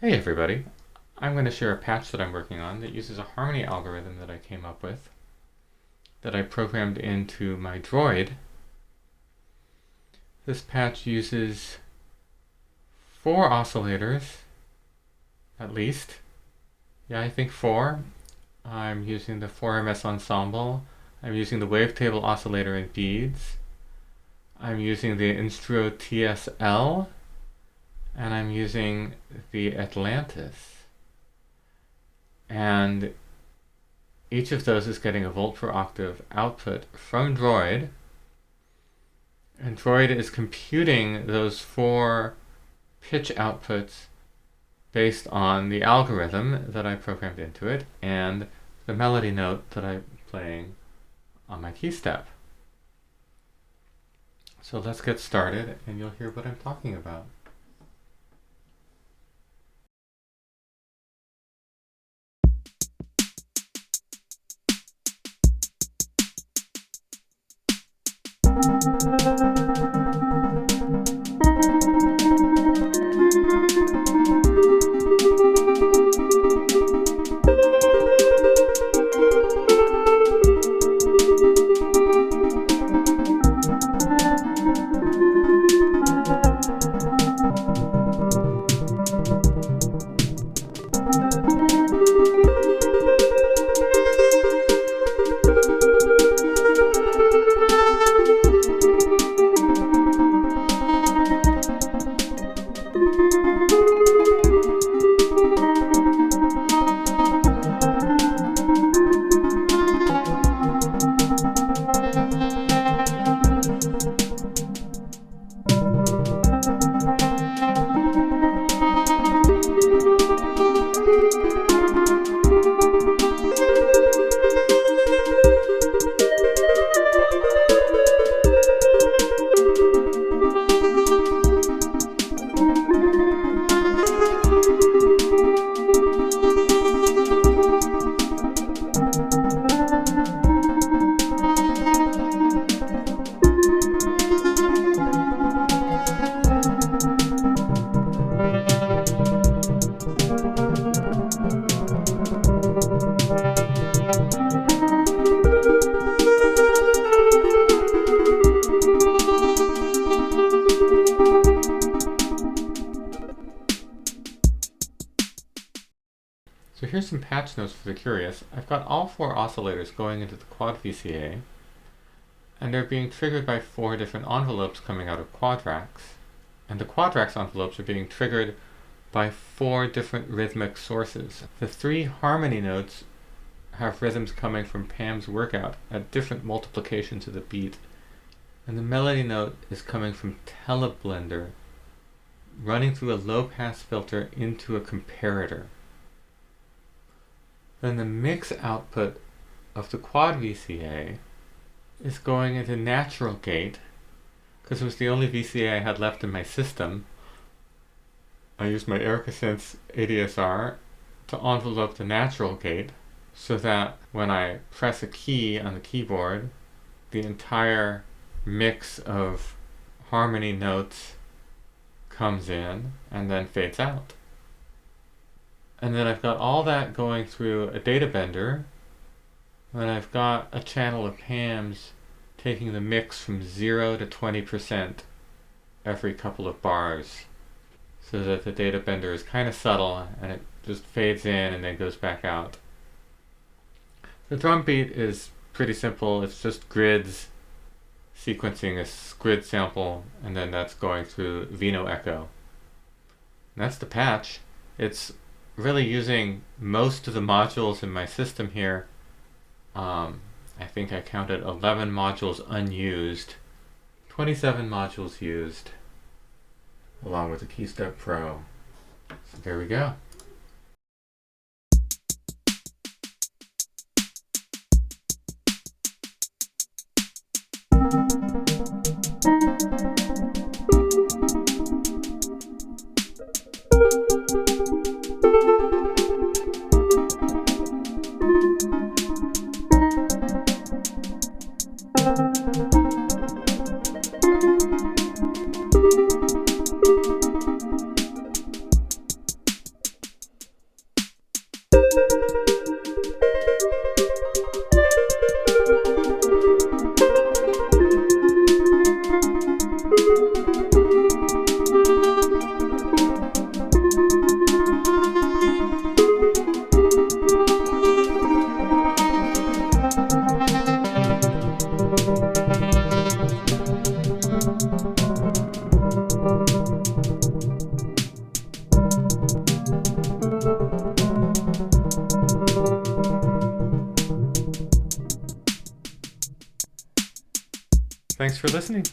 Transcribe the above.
Hey everybody, I'm going to share a patch that I'm working on that uses a harmony algorithm that I came up with that I programmed into my Droid. This patch uses 4 oscillators, at least. Yeah, I think 4. I'm using the 4MS ensemble. I'm using the wavetable oscillator in beads. I'm using the Instro TSL. And I'm using the Atlantis. And each of those is getting a volt per octave output from Droid. And Droid is computing those 4 pitch outputs based on the algorithm that I programmed into it and the melody note that I'm playing on my key step. So let's get started and you'll hear what I'm talking about. So here's some patch notes for the curious. I've got all 4 oscillators going into the quad VCA, and they're being triggered by 4 different envelopes coming out of quad racks. And the quad racks envelopes are being triggered by 4 different rhythmic sources. The 3 harmony notes have rhythms coming from Pam's workout at different multiplications of the beat. And the melody note is coming from Teleblender, running through a low-pass filter into a comparator. Then the mix output of the quad VCA is going into natural gate, because it was the only VCA I had left in my system. I used my Erica Synths ADSR to envelope the natural gate so that when I press a key on the keyboard, the entire mix of harmony notes comes in and then fades out. And then I've got all that going through a data bender, and I've got a channel of Pam's taking the mix from 0 to 20% every couple of bars, so that the data bender is kind of subtle and it just fades in and then goes back out. The drum beat is pretty simple. It's just grids sequencing a grid sample, and then that's going through Vino Echo. And that's the patch. It's really using most of the modules in my system here. I think I counted 11 modules unused, 27 modules used, along with the KeyStep Pro. So there we go. Thanks for listening.